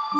రే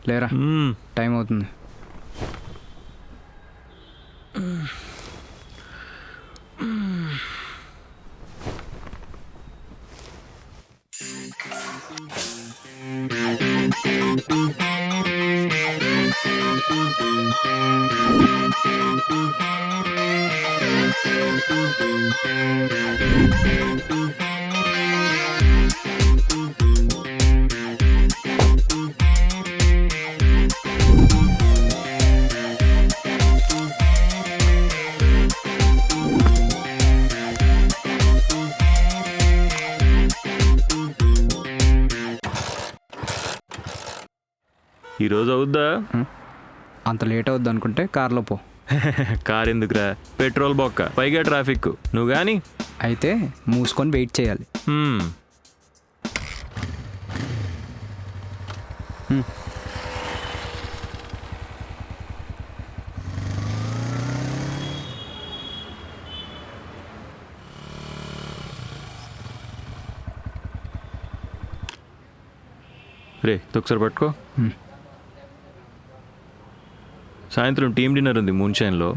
లేరా, టైం అవుతుంది. ఈరోజు అవుద్దా? అంత లేట్ అవుద్ది అనుకుంటే కార్లో పో. కార్ ఎందుకురా, పెట్రోల్ బొక్క, పైగా ట్రాఫిక్. నువ్వు కానీ అయితే మూసుకొని వెయిట్ చేయాలి. రే ఒకసారి పట్టుకో. సాయంత్రం టీమ్ డిన్నర్ ఉంది మూన్షైన్లో.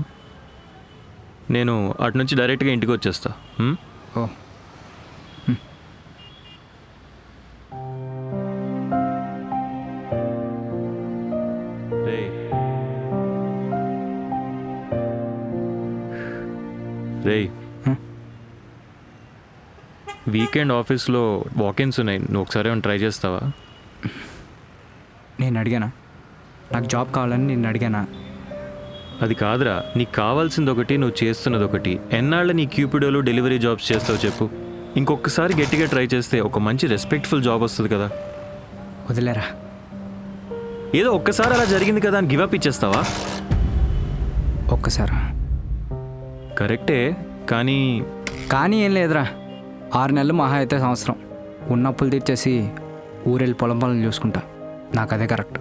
నేను అటు నుంచి డైరెక్ట్గా ఇంటికి వచ్చేస్తా. ఓ రే రే వీకెండ్ ఆఫీస్లో వాకిన్స్ ఉన్నాయి, నువ్వు ఒకసారి ఏమైనా ట్రై చేస్తావా? నేను అడిగానా? నాకు జాబ్ కావాలని నేను అడిగానా? అది కాదురా, నీకు కావాల్సింది ఒకటి, నువ్వు చేస్తున్నది ఒకటి. ఎన్నాళ్ళ నీ క్యూపిడోలో డెలివరీ జాబ్స్ చేస్తావు చెప్పు? ఇంకొకసారి గట్టిగా ట్రై చేస్తే ఒక మంచి రెస్పెక్ట్ఫుల్ జాబ్ వస్తుంది కదా. వదిలేరా. ఏదో ఒక్కసారి అలా జరిగింది కదా అని గివప్ ఇచ్చేస్తావా? ఒక్కసారా? కరెక్టే, కానీ ఏం లేదురా. 6 నెలలు మహా అయితే సంవత్సరం ఉన్న అప్పులు తీర్చేసి ఊరెళ్ళి పొలం పనులు చూసుకుంటా. నాకు అదే కరెక్ట్.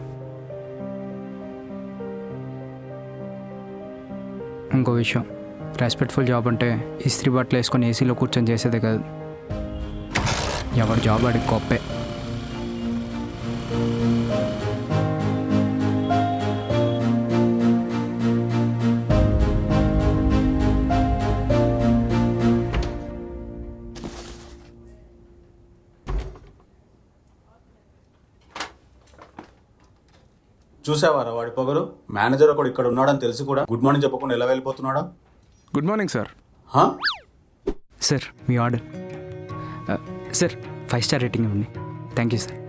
ఇంకో విషయం, రెస్పెక్ట్ఫుల్ జాబ్ అంటే ఇస్త్రీ బట్టలు వేసుకొని ఏసీలో కూర్చొని చేసేదే కాదు. ఎవరి జాబ్ అడిగి గొప్పే. చూసావారా వాడి పొగరు? మేనేజర్ ఒకడు ఇక్కడ ఉన్నాడని తెలిసి కూడా గుడ్ మార్నింగ్ చెప్పకుండా ఎలా వెళ్ళిపోతున్నాడా? Good morning sir. సార్ మీ ఆర్డర్. సార్ 5 స్టార్ రేటింగ్ ఇవ్వండి. Thank you sir.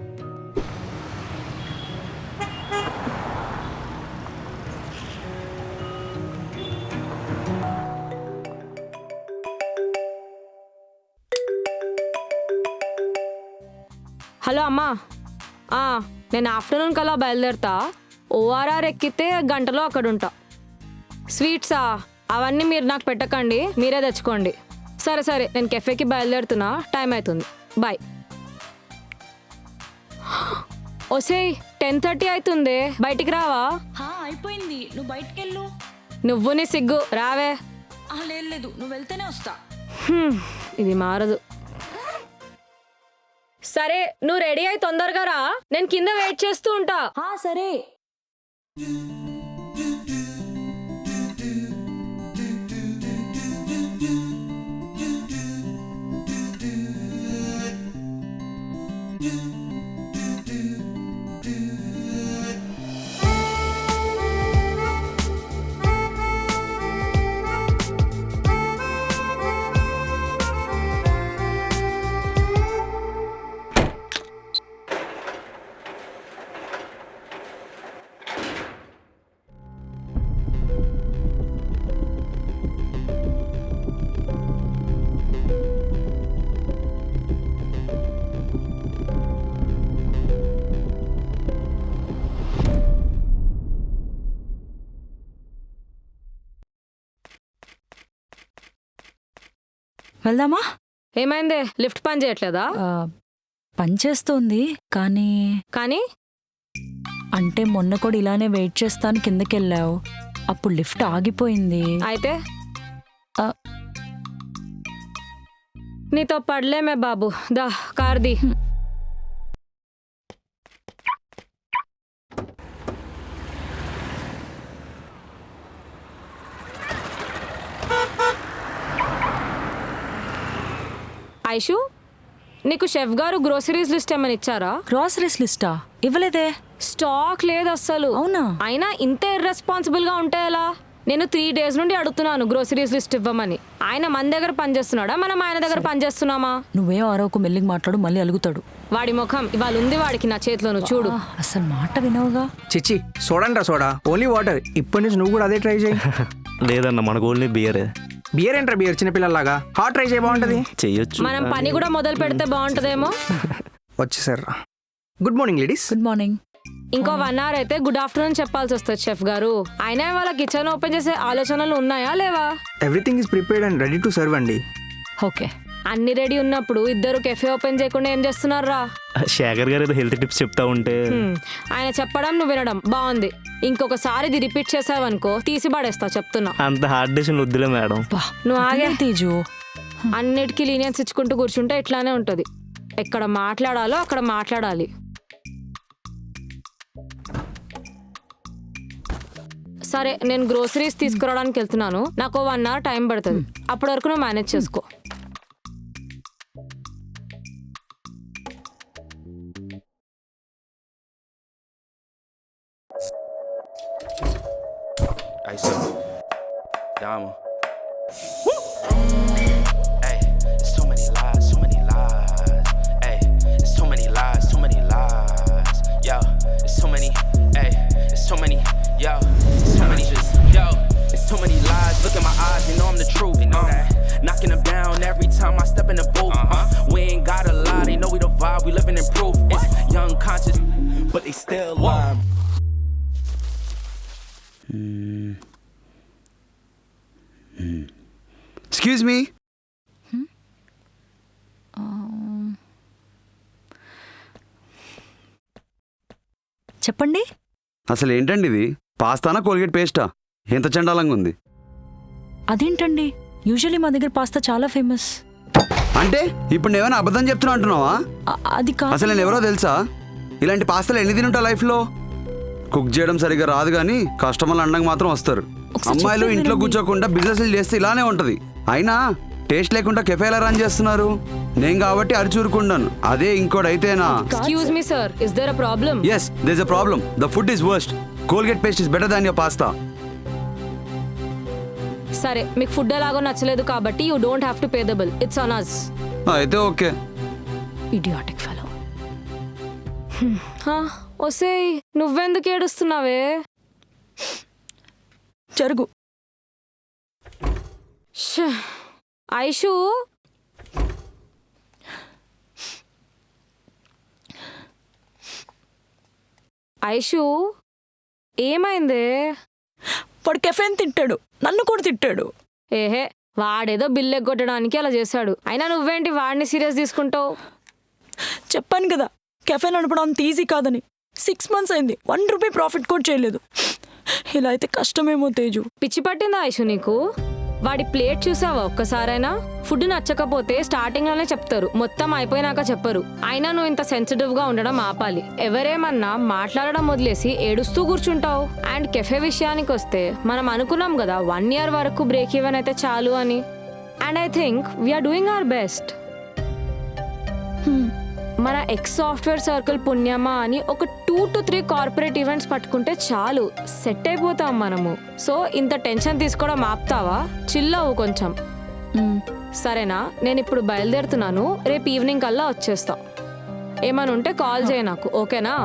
హలో అమ్మా, నేను ఆఫ్టర్నూన్ కల్లా బయలుదేరుతా. ఓఆర్ఆర్ ఎక్కితే గంటలో అక్కడ ఉంటా. స్వీట్సా అవన్నీ మీరు నాకు పెట్టకండి, మీరే తెచ్చుకోండి. సరే సరే, నేను కెఫేకి బయలుదేరుతున్నా, టైం అవుతుంది. బాయ్. ఓసేయ్ 10:30 అవుతుంది, బయటికి రావా? అయిపోయింది, నువ్వు బయటికి వెళ్ళు. నువ్వు నీ సిగ్గు రావే. లేదు, నువ్వు వెళ్తేనే వస్తా. ఇది మారదు. సరే నువ్వు రెడీ అయి తొందరగా రా, నేను కింద వెయిట్ చేస్తూ ఉంటా. సరే. వెళ్దామా? ఏమైందే, లిఫ్ట్ పని చేయట్లేదా? పనిచేస్తోంది కానీ కానీ అంటే మొన్న కూడా ఇలానే వెయిట్ చేస్తాను కిందకెళ్ళావు, అప్పుడు లిఫ్ట్ ఆగిపోయింది. అయితే ఆ. నీతో పడలేమే బాబు, దా కార్ది. ఐషు, నీకు షెఫ్ గారు గ్రోసరీస్ లిస్ట్ ఏమని ఇచ్చారా? గ్రాసరీస్ లిస్టా? ఇవ్వలేదే. స్టాక్ లేదు అస్సలు. అవునా? అయినా ఇంత ఇర్రెస్పాన్సిబుల్ గా ఉంటే ఎలా? నేను 3 days నుండి అడుగుతున్నాను గ్రోసరీస్ లిస్ట్ ఇవ్వమని. ఆయన మన దగ్గర పనిచేస్తున్నాడా, మనం ఆయన దగ్గర పనిచేస్తున్నామా? నువ్వేం ఆరోకు మెల్లిగా మాట్లాడు, మళ్ళీ అలుగుతాడు. వాడి ముఖం ఇవాళ ఉంది వాడికి నా చేతిలోను, చూడు. అసలు మాట వినవుగా. చిచ్చి, సోడా సోడా, ఓన్లీ వాటర్. ఇప్పటి నుంచి నువ్వు కూడా అదే ట్రై చేయి. లేదన్న, మనకు ఓన్లీ బియరే. బియర్ ఏంట్రా బియర్, చిన్నపిల్లలాగా. హాట్ ట్రై చేయ, బాగుంటది. చెయ్యొచ్చు. మనం పని కూడా మొదలు పెడితే బాగుంటదేమో. వచ్చేసారా? Good morning ladies. Good morning. ఇంకో 1 hour అయితే గుడ్ ఆఫ్టర్నూన్ చెప్పాల్సి వస్తుంది షెఫ్ గారు. అయినా వాళ్ళ కిచెన్ ఓపెన్ చేసే ఆలోచనలు ఉన్నాయా లేవా? Everything is prepared and ready to serve అండి. ఓకే. అన్ని రెడీ ఉన్నప్పుడు ఇద్దరు కెఫే ఓపెన్ చేయకుండా ఏం చేస్తున్నారా? శేఖర్ గారు ఏదో హెల్త్ టిప్స్ చెప్తా ఉంటే ఆయన చెప్పడం నువ్వు వినడం బాగుంది. ఇంకొకసారి ఇది రిపీట్ చేసావనుకో తీసి పడేస్తా, చెప్తున్నా. అంత హార్డ్ డేషన్ వద్దులే మేడం. నువ్వు ఆగే తేజు. అన్నిటికీ లీనియన్స్ ఇచ్చుకుంటూ కూర్చుంటే ఇట్లానే ఉంటది. ఎక్కడ మాట్లాడాలో అక్కడ మాట్లాడాలి. సరే, నేను గ్రోసరీస్ తీసుకురావడానికి వెళ్తున్నాను. నాకు 1 hour టైం పడుతుంది. అప్పటి వరకు నువ్వు మేనేజ్ చేసుకో. Ice up. Dama. Hey, it's too many lies, too many lies. Hey, it's too many lies, too many lies. Yo, it's too many. Hey, it's too many. Yo, it's too many. Yo, it's too many lies. Look in my eyes, you know I'm the truth. Knocking them down every time I step in the booth. We ain't gotta lie, they know we the vibe, we living in proof. It's young conscious, but they still lie. Excuse me. చెప్పండి. అసలు ఏంటండి ఇది? పాస్తానా Colgate పేస్టా? ఎంత చండాలంగా ఉంది. అదేంటండి, usually మా దగ్గర పాస్తా చాలా ఫేమస్. అంటే ఇప్పుడు నేనేమైనా అబద్ధం చెప్తున్నా అంటున్నావా? అది కాదు. అసలు నేను ఎవరో తెలుసా? ఇలాంటి పాస్తాలు ఎన్ని తింటా లైఫ్లో? కుక్ చేయడం సరిగ్గా రాదు కానీ కస్టమర్లు అండంగా మాత్రం వస్తారు. అమ్మాయిలు ఇంట్లో కూర్చోకుండా బిజినెస్లు చేస్తే ఇలానే ఉంటది. అయినా టేస్ట్ లేకుండా కెఫే ఎలా రన్ చేస్తున్నారు? నేను కాబట్టి అరిచూరుకున్నాను. అదే ఇంకోటైతేనా? Excuse me sir, is there a problem? Yes, there is a problem. The food is worst. Colgate paste is better than your pasta. సరే, మీకు ఫుడ్ ఎలాగో నచ్చలేదు కాబట్టి you don't have to pay the bill. It's on us. అయితే okay. Idiotic fellow. ఒసేయ్, నువ్వెందుకు ఏడుస్తున్నావే? జరుగు. ఐషు, ఐషు ఏమైందే? వాడు కెఫేని తింటాడు, నన్ను కూడా తిట్టాడు. ఏహే, వాడేదో బిల్ ఎగ్గొట్టడానికి అలా చేశాడు. అయినా నువ్వేంటి వాడిని సీరియస్ తీసుకుంటావు? చెప్పాను కదా, కెఫే నడపడం అంత ఈజీ కాదని. 6 months అయింది, 1 రూపీ ప్రాఫిట్ కూడా చేయలేదు. ఇలా అయితే కష్టమేమో తేజు. పిచ్చి పట్టిందా ఐషు నీకు? వాడి ప్లేట్ చూసావా ఒక్కసారైనా? ఫుడ్ నచ్చకపోతే స్టార్టింగ్ లోనే చెప్తారు, మొత్తం అయిపోయినాక చెప్పరు. అయినా నువ్వు ఇంత సెన్సిటివ్ గా ఉండడం ఆపాలి. ఎవరేమన్నా మాట్లాడడం వదిలేసి ఏడుస్తూ కూర్చుంటావు. అండ్ కెఫే విషయానికి వస్తే మనం అనుకున్నాం కదా 1 year వరకు బ్రేక్ ఈవెన్ అయితే చాలు అని. And I think we're doing our best. మన ఎక్స్ సాఫ్ట్వేర్ సర్కిల్ పుణ్యమా అని ఒక 2 to 3 కార్పొరేట్ ఈవెంట్స్ పట్టుకుంటే చాలు, సెట్ అయిపోతాం మనము. సో ఇంత టెన్షన్ తీసుకోవడం ఆపుతావా? చిల్ అవ్వు కొంచెం. సరేనా, నేను ఇప్పుడు బయలుదేరుతున్నాను. రేపు ఈవినింగ్ కల్లా వచ్చేస్తా. ఏమైనా ఉంటే కాల్ చేయ నాకు, ఓకేనా?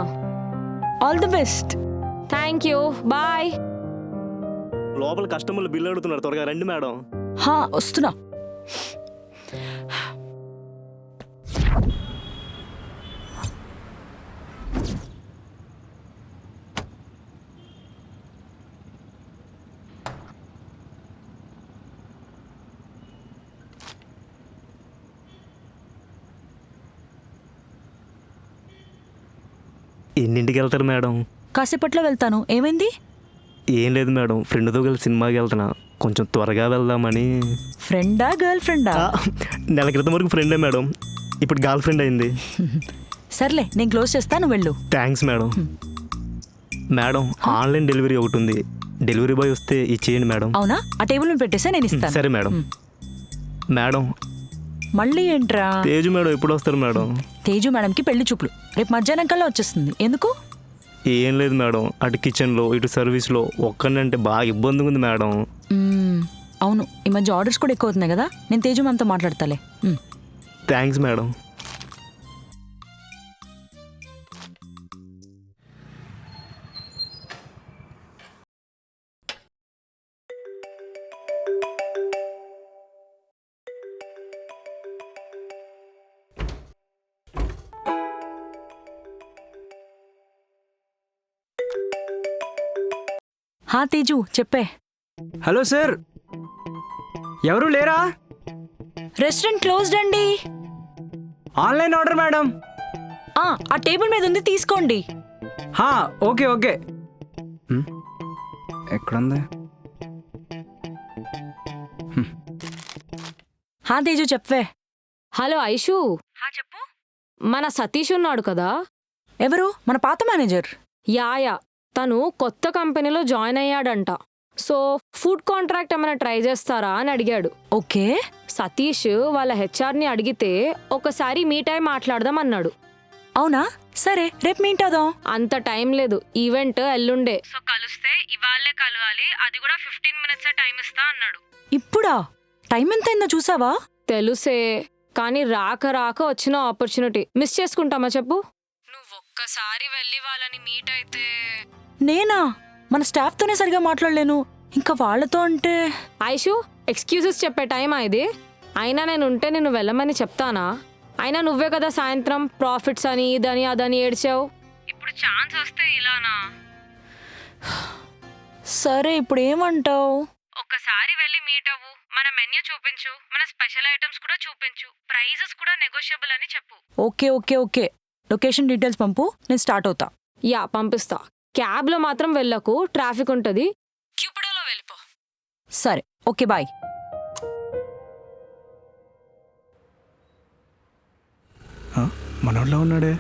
All the best. Thank you, bye. లోపల కస్టమర్లు బిల్లు అడుగుతున్నారు, త్వరగా రండి మేడం. హా, వస్తున్నా. ఎన్నింటికి వెళ్తారు మేడం? కాసేపట్లో వెళ్తాను. ఏమైంది? ఏం లేదు మేడం, ఫ్రెండ్తో కలిసి సినిమాకి వెళ్తున్నా, కొంచెం త్వరగా వెళ్దామని. ఫ్రెండా గర్ల్ ఫ్రెండా? నెల క్రితం వరకు ఫ్రెండే మేడం, ఇప్పుడు గర్ల్ ఫ్రెండ్ అయింది. సర్లే, నేను క్లోజ్ చేస్తాను, వెళ్ళు. Thanks madam. Madam, online delivery ఒకటి ఉంది, డెలివరీ బాయ్ వస్తే ఇచ్చేయండి మేడం. అవునా? ఆ టేబుల్ మీద పెట్టేసా, నేను ఇస్తాను. సరే మేడం. మేడం, మళ్ళీ ఏంట్రా? తేజు మేడం ఎప్పుడు వస్తారు మేడం? తేజు మేడంకి పెళ్లి చూపులు రేపు మధ్యాహ్నం కల్లా వచ్చేస్తుంది. ఎందుకు? ఏం లేదు మేడం, అటు కిచెన్లో ఇటు సర్వీస్లో ఒక్కనంటే బాగా ఇబ్బందిగా ఉంది మేడం. అవును, ఈ మధ్య ఆర్డర్స్ కూడా ఎక్కువ అవుతున్నాయి కదా. నేను తేజు మ్యామ్తో మాట్లాడతాలే. Thanks madam. హా తేజు, చెప్పే. హలో సార్, ఎవరు లేరా? రెస్టారెంట్ క్లోజ్డ్ అండి. Online order madam. ఆ టేబుల్ మీద ఉంది, తీసుకోండి. Okay okay. ఎక్కడుంది? హా తేజు, చెప్పే. హలో ఐషు. చెప్పు. మన సతీష్ ఉన్నాడు కదా? ఎవరు? మన పాత మేనేజర్. యా, తను కొత్త కంపెనీలో జాయిన్ అయ్యాడంట. సో ఫుడ్ కాంట్రాక్ట్ ఏమైనా ట్రై చేస్తారా అని అడిగాడు. ఓకే. సతీష్ వాళ్ళ హెచ్ఆర్ని అడిగితే ఒకసారి మీట్ అయి మాట్లాడదాం అన్నాడు. అవునా? సరే, రేపు మీట్ అవుదాం. అంత టైం లేదు, ఈవెంట్ ఎల్లుండే. సో కలిస్తే ఇవాళే కలవాలి, అది కూడా 15 minutes టైం ఇస్తా అన్నాడు. ఇప్పుడా? టైం ఎంత అయిందో చూసావా? తెలుసే, కానీ రాక వచ్చిన ఆపర్చునిటీ మిస్ చేసుకుంటామా చెప్పు? నువ్వు ఒక్కసారి వెళ్ళి వాళ్ళని మీట్ అయితే. నేనా? మన స్టాఫ్తోనే సరిగా మాట్లాడలేను, ఇంకా వాళ్ళతో అంటే. ఐషు, ఎక్స్క్యూజెస్ చెప్పే టైమా ఇది? అయినా నేను ఉంటే నిన్ను వెళ్ళమని చెప్తానా? అయినా నువ్వే కదా సాయంత్రం ప్రాఫిట్స్ అని ఇదని అదని ఏడ్చావు. ఇప్పుడు ఛాన్స్ వస్తే ఇలానా? సరే, ఇప్పుడు ఏమంటావు? ఒక్కసారి వెళ్ళి మీట్ అవ్వు, మన మెన్యూ చూపించు, మన స్పెషల్ ఐటమ్స్ కూడా చూపించు, ప్రైజెస్ కూడా నెగోషియబుల్ అని చెప్పు. ఓకే. లొకేషన్ డీటెయిల్స్ పంపు, నేను స్టార్ట్ అవుతా. యా, పంపిస్తా. క్యాబ్లో మాత్రం వెళ్ళకు, ట్రాఫిక్ ఉంటుంది. క్యూపిడోలో వెళ్ళిపో. సరే, ఓకే, బాయ్. మనోళ్ళ ఉన్నాడే.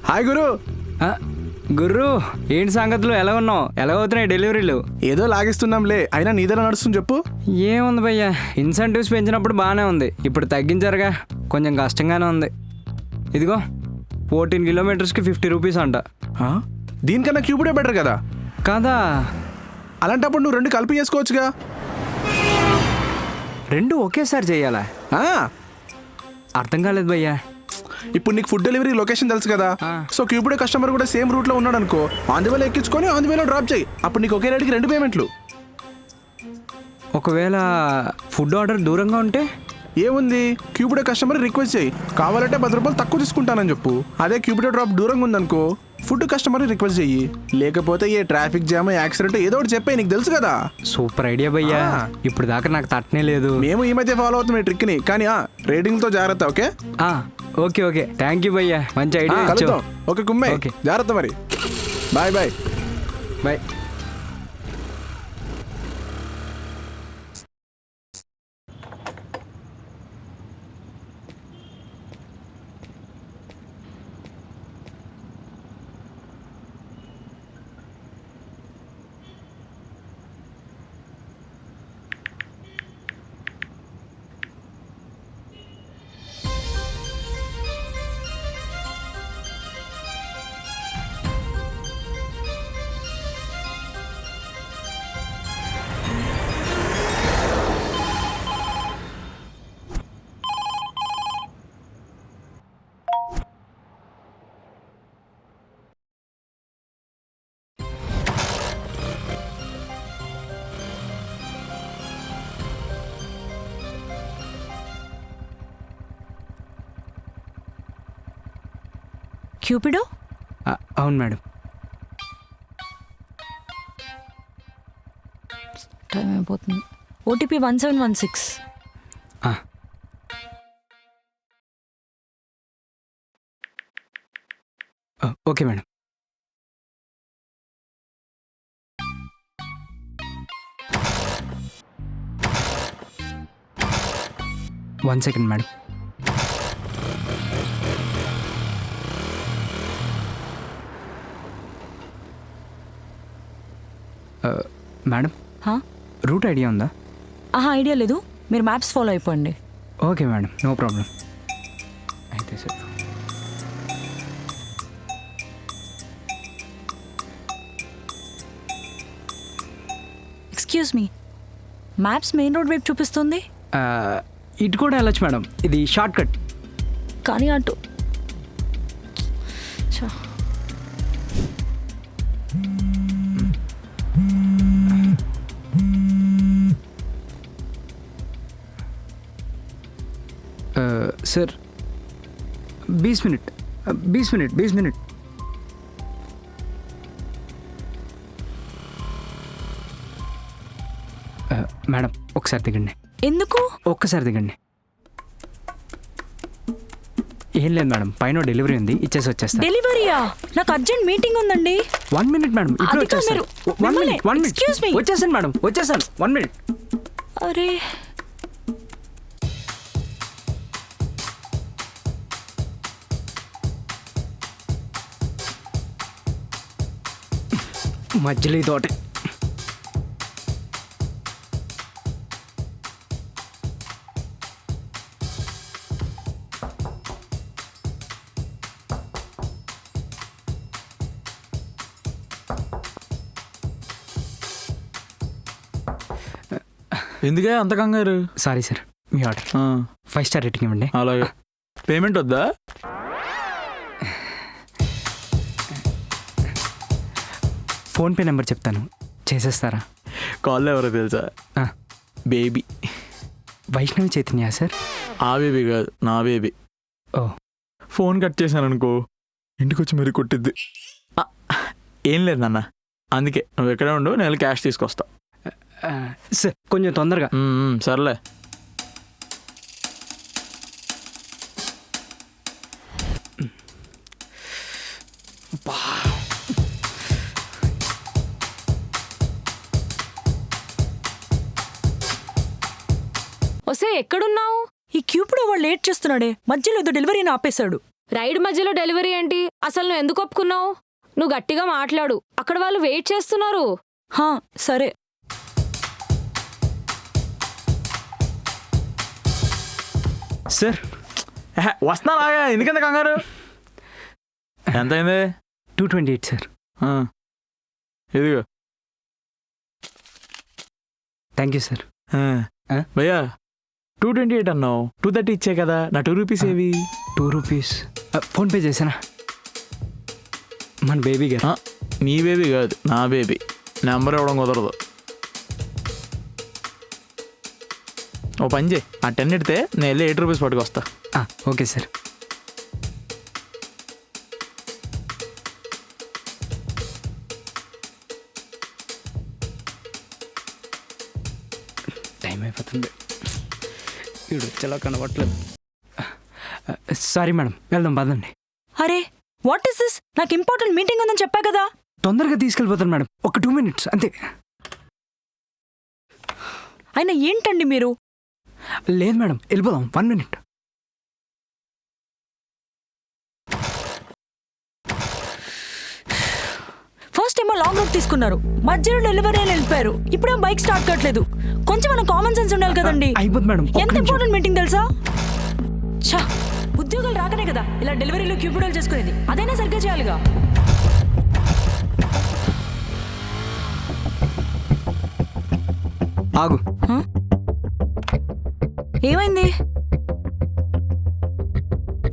హాయ్ గురు. గుర్రు, ఏంటి సంగతులు? ఎలా ఉన్నావు? ఎలా అవుతున్నాయి డెలివరీలు? ఏదో లాగిస్తున్నాంలే, అయినా నీదలా నడుస్తుంది చెప్పు. ఏముంది భయ్యా, ఇన్సెంటివ్స్ పెంచినప్పుడు బాగానే ఉంది, ఇప్పుడు తగ్గించారుగా, కొంచెం కష్టంగానే ఉంది. ఇదిగో 14 kilometersకి 50 rupees అంట. దీనికన్నా క్యూబుడే బెటర్ కదా. కాదా? అలాంటప్పుడు నువ్వు 2 కలిపి చేసుకోవచ్చుగా. 2 ఒకేసారి చేయాలా? అర్థం కాలేదు భయ్యా. ఇప్పుడు నీకు ఫుడ్ డెలివరీ లొకేషన్ తెలుసు కదా. సో క్యూబుడే కస్టమర్ కూడా సేమ్ రూట్లో ఉన్నాడు అనుకో, ఆన్ ది వేలో ఎక్కించుకొని ఆన్ ది వేలో డ్రాప్ చేయి. అప్పుడు నీకు ఒకే రేటుకి 2 పేమెంట్లు. ఒకవేళ ఫుడ్ ఆర్డర్ దూరంగా ఉంటే ఏముంది, క్యూబుడే కస్టమర్ రిక్వెస్ట్ చేయి, కావాలంటే 10 రూపాయలు తక్కువ తీసుకుంటానని చెప్పు. అదే క్యూబుడే డ్రాప్ దూరంగా ఉందనుకో, ఫుడ్ కస్టమర్ రిక్వెస్ట్ చెయ్యి. లేకపోతే ఏ ట్రాఫిక్ జామ్, యాక్సిడెంట్ ఏదో ఒకటి చెప్పే, నీకు తెలుసు కదా. సూపర్ ఐడియా భయ్యా, ఇప్పుడు దాకా నాకు తట్టనే లేదు. మేము ఈ మధ్య ఫాలో అవుతాం ఈ ట్రిక్ని, కానీ రేటింగ్తో జాగ్రత్త. ఓకే థ్యాంక్ యూ భయ్యా, మంచి ఐడియా. ఓకే కుమ్మే, జాగ్రత్త మరి. బాయ్. బాయ్. క్యూపిడో? అవును మేడం. టైం అయిపోతుంది. OTP 1716. Okay madam. One second madam. Madam, route idea ఉందా? ఐడియా లేదు, మీరు మ్యాప్స్ ఫాలో అయిపోండి. Okay madam, no problem. అయితే sir excuse me, maps main road వైపు చూపిస్తుంది. ఇటు కూడా వెళ్ళొచ్చు మేడం, ఇది షార్ట్ కట్. కానీ అటు sir 20 minute 20 minute 20 minute. Madam ఒకసారి దిగండి. ఎందుకు? ఒక్కసారి దిగండి. ఏం లేదు మేడం, పైన డెలివరీ ఉంది, ఇచ్చేసి వచ్చేస్తా. డెలివరీయా? నాకు అర్జెంట్ మీటింగ్ ఉందండి. 1 మినిట్ మేడం, ఇప్పుడు అది కాదు వచ్చేస్తాను. మీరు- 1 మినిట్ 1 మినిట్. Excuse me. వచ్చేసాను మేడం, వచ్చేసాను. 1 మినిట్. అరే మధ్యలో తోటి. ఎందుకే అంత కంగారు? సారీ సార్, మీ ఆర్డర్. 5 స్టార్ రేటింగ్ ఇవ్వండి. అలాగే. పేమెంట్ వద్దా? ఫోన్పే నెంబర్ చెప్తాను, చేసేస్తారా? కాల్ ఎవరో తెలుసా? బేబీ. వైష్ణవి చైతన్య సార్? ఆ బేబీ కాదు, నా బేబీ. ఓ. ఫోన్ కట్ చేశాను అనుకో, ఇంటికి వచ్చి మరీ కొట్టిద్ది. ఏం లేదు నాన్న, అందుకే నువ్వు ఎక్కడే ఉండు, నేను క్యాష్ తీసుకొస్తా. సార్ కొంచెం తొందరగా. సర్లే. వస్తే ఎక్కడున్నావు? ఈ క్యూపిడో వాడు లేట్ చేస్తున్నాడే, మధ్యలో ఏదో డెలివరీని ఆపేశాడు. రైడ్ మధ్యలో డెలివరీ ఏంటి? అసలు నువ్వు ఎందుకు ఒప్పుకున్నావు? నువ్వు గట్టిగా మాట్లాడు, అక్కడ వాళ్ళు వెయిట్ చేస్తున్నారు. సరే. సార్ వస్తున్నా, ఎందుకంత కంగారు? ఎంత అయింది? 228 సార్. ఇదిగో. Thank you sir. భయ్యా 228 అన్నావు, 230 ఇచ్చే కదా, నా 2 రూపీస్ ఏవి? 2 రూపీస్ ఫోన్పే చేశానా? మన బేబీ గారు. నీ బేబీ కాదు, నా బేబీ. నెంబర్ ఇవ్వడం కుదరదు. ఓ పని చేయి, ఆ 10 ఎడితే నేను వెళ్ళి 8 రూపీస్ పట్టుకొస్తా. Okay sir. టైం అయిపోతుంది, వీడు వచ్చేలా కనబట్లేదు. సారీ మేడం, వెళ్దాం పదండి. అరే వాట్ ఇస్ దిస్? నాకు ఇంపార్టెంట్ మీటింగ్ ఉందని చెప్పా కదా. తొందరగా తీసుకెళ్ళిపోతాను మేడం, ఒక 2 minutes అంతే. అయినా ఏంటండి మీరు? లేదు మేడం, వెళ్ళిపోదాం, 1 minute. ఫస్ట్ ఏమో లాంగ్ రూట్ తీసుకున్నారు, మధ్యలో డెలివరీ అని వెళ్ళిపోయారు, ఇప్పుడేమో బైక్ స్టార్ట్ కావట్లేదు. కొంచెం మన కామన్ సెన్స్ ఉండాలి కదండి. అయిపోతుంది మేడం, ఎంత ఇంపార్టెంట్ మీటింగ్ తెలుసా? ఛా, ఉద్యోగాలు రాకనే కదా ఇలా డెలివరీలో క్యూపిడోలు చేసుకునేది, అదైనా సరిగ్గా చేయాలిగా. ఆగు. ఏమైంది?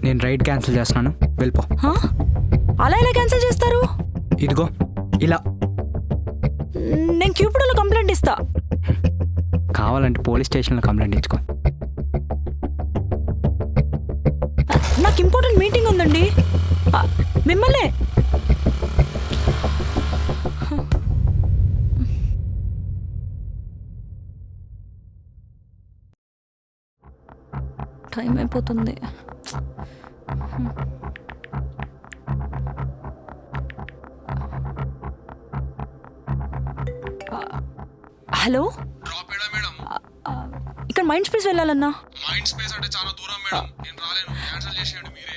నేను రైడ్ క్యాన్సిల్ చేస్తున్నాను, వెళ్ళిపో. అలా ఎలా క్యాన్సిల్ చేస్తారు? ఇదిగో ఇలా. నేను క్యూపిడోలో కంప్లైంట్ ఇస్తా. కావాలంటే పోలీస్ స్టేషన్లో కంప్లైంట్ ఇచ్చుకో. నాకు ఇంపార్టెంట్ మీటింగ్ ఉందండి, మిమ్మల్ని. టైం అయిపోతుంది. హలో, ఇక్కడ మైండ్ స్పేస్ వెళ్ళాలన్నా. మైండ్ స్పేస్ అంటే చాలా దూరం మేడం, నేను రాలేను, క్యాన్సిల్ చేసేయండి మీరే.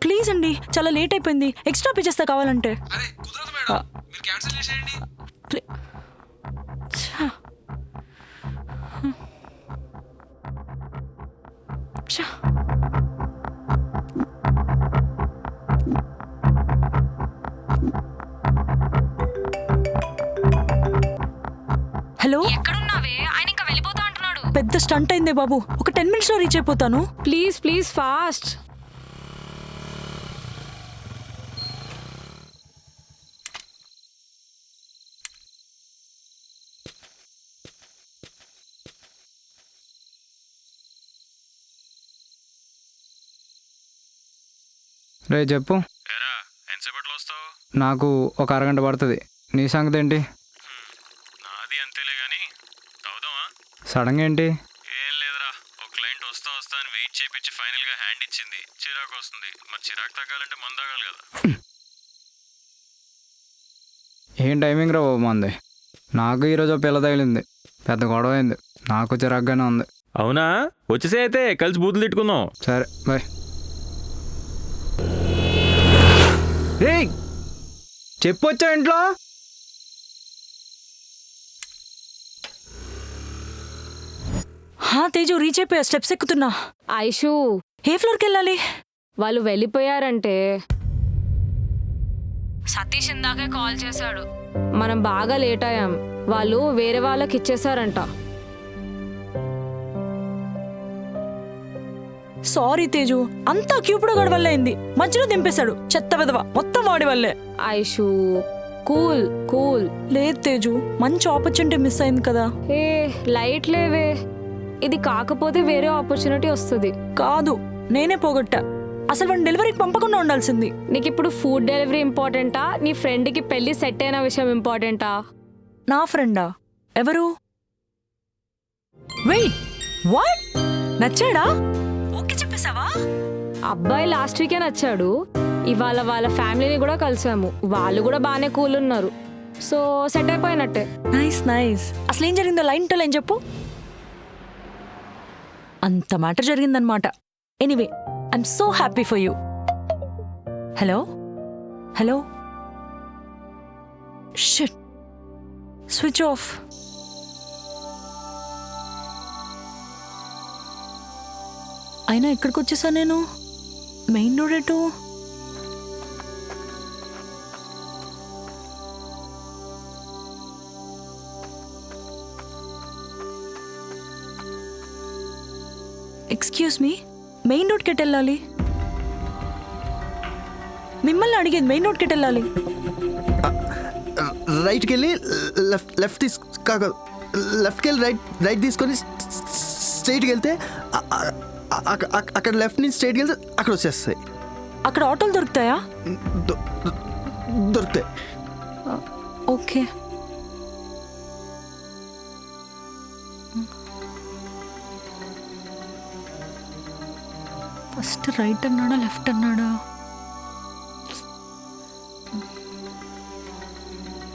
ప్లీజ్ అండి, చాలా లేట్ అయిపోయింది, ఎక్స్ట్రా పే చేస్తా కావాలంటే. అరే కుదరదు మేడం, మీరు క్యాన్సిల్ చేసేయండి. హలో, ఎక్కడున్నావే? ఆయన ఇంకా వెళ్ళిపోతా అంటున్నాడు. పెద్ద స్టంట్ అయిందే బాబు, ఒక 10 minutes లో రీచ్ అయిపోతాను. Please please fast. రే చెప్పు. ఎంతసేపట్లో వస్తావు? నాకు ఒక అరగంట పడుతుంది. నీ సంగతి ఏంటి? నాది అంతేలే కానీ అవుదామా? సడన్గా ఏంటి? ఏం లేదురా, ఒక క్లయింట్ వస్తా అని వెయిట్ చేయించి ఫైనల్గా హ్యాండ్ ఇచ్చింది, చిరాకు వస్తుంది. మరి చిరాకు తగ్గాలంటే మందు తాగాలి కదా. ఏం టైమింగ్ రా బాబు మంది. నాకు ఈరోజు పిల్ల తగిలింది, పెద్ద గొడవ అయింది, నాకు చిరాకుగానే ఉంది. అవునా? వచ్చేసే అయితే కలిసి బూతులు తిట్టుకుందాం. సరే బాయ్. రే చెప్పొచ్చా ఇంట్లో? తేజు రీచ్ అయిపోయా, స్టెప్స్ ఎక్కుతున్నా. ఐషు, ఏ ఫ్లోర్కి వెళ్ళాలి? వాళ్ళు వెళ్ళిపోయారంటే. సతీష్ ఇందాకే కాల్ చేశాడు, మనం బాగా లేట్ అయ్యాం, వాళ్ళు వేరే వాళ్ళకి ఇచ్చేసారంట. సారీ తేజు, అంతా క్యూపిడో గడి వల్లే అయింది, మధ్యలో దింపేశాడు, చెత్త విధవ, మొత్తం వాడి వల్లే. Aishu cool cool. లేదు తేజు, మంచి ఆపర్చునిటీ మిస్ అయింది కదా. ఏ లైట్ లేవే, ఇది కాకపోతే వేరే ఆపర్చునిటీ వస్తుంది. కాదు, నేనే పోగొట్టా. అసలు వాడిని డెలివరీకి పంపకుండా ఉండాల్సింది. నీకు ఇప్పుడు ఫుడ్ డెలివరీ ఇంపార్టెంటా, నీ ఫ్రెండ్కి పెళ్లి సెట్ అయిన విషయం ఇంపార్టెంటా? నా ఫ్రెండా? ఎవరు? Wait, what? నచ్చాడా? ఓకే చెప్పేసావా? అబ్బాయి లాస్ట్ వీకే నచ్చాడు, ఇవాళ వాళ్ళ ఫ్యామిలీని కూడా కలిసాము, వాళ్ళు కూడా బాగానే కూల్ ఉన్నారు, సో సెట్ అయిపోయినట్టే. Nice nice. అసలు ఏం జరిగిందో లైన్ టు లైన్ చెప్పు. అంత మ్యాటర్ జరిగిందనమాట. Anyway, I'm so happy for you. Hello hello, shit, switch off. అయినా ఎక్కడికి వచ్చేసా నేను? మెయిన్ రోడ్ ఎటు? ఎక్స్క్యూజ్ మీ, మెయిన్ రోడ్కి ఎటు వెళ్ళాలి? మిమ్మల్ని అడిగేది, మెయిన్ రోడ్కి ఎటు వెళ్ళాలి? రైట్కి వెళ్ళి లెఫ్ట్ లెఫ్ట్కి వెళ్ళి రైట్ తీసుకొని స్ట్రైట్కి వెళ్తే అక్కడ లెఫ్ట్ నుంచి స్ట్రైట్కి వెళ్తే అక్కడ వచ్చేస్తాయి. అక్కడ ఆటోలు దొరుకుతాయా? దొరుకుతాయి. ఓకే. ఫస్ట్ రైట్ అన్నాడా లెఫ్ట్ అన్నాడా?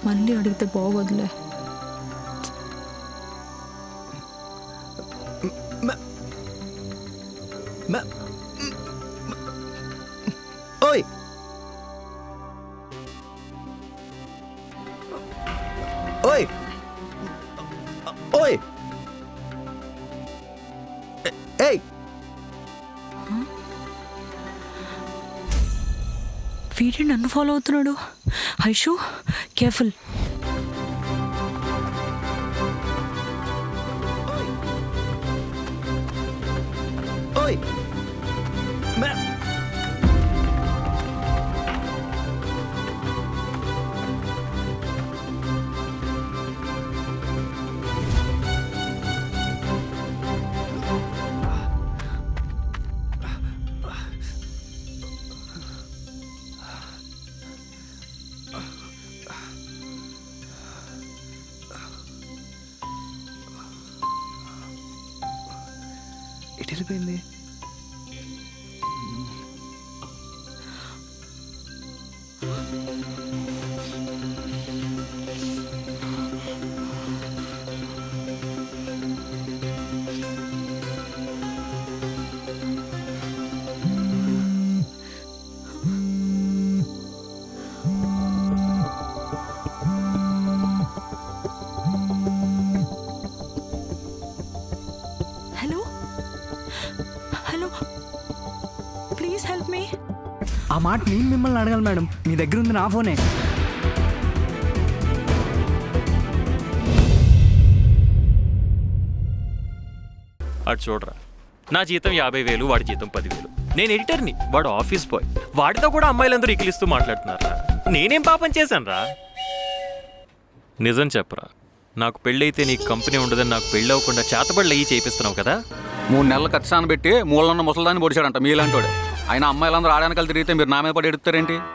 మళ్ళీ అడిగితే బాగోదులే. ఓయ్ ఓయ్ ఓయ్ ఏయ్ వీడే నన్ను ఫాలో అవుతున్నాడు. ఐషు కేర్ఫుల్. ఓయ్ ఎటు వెళ్ళిపోయింది? Hello hello, please help me. ఆ మాట నేను మిమ్మల్ని అడగాలి మేడం, మీ దగ్గర ఉంది నా ఫోనే. అటు చూడరా, నా జీతం 50,000, వాడి జీతం 10,000. నేను ఎడిటర్ని, వాడు ఆఫీస్ బాయ్. వాడితో కూడా అమ్మాయిలందరూ ఇకిలిస్తూ మాట్లాడుతున్నారా? నేనేం పాపం చేశాను రా? నిజం చెప్పరా, నాకు పెళ్ళైతే నీకు కంపెనీ ఉండదని నాకు పెళ్ళి అవ్వకుండా చేతబడులు అయ్యి చేపిస్తున్నావు కదా? 3 నెలలు ఖర్చు పెట్టి మూలన్న ముసలిదాన్ని పొడిచాడంట మీలాంటోడే. ఆయన అమ్మాయిలందరూ ఆడడానికి తిరిగితే మీరు నా మీద పడి ఎడుతారేంటి?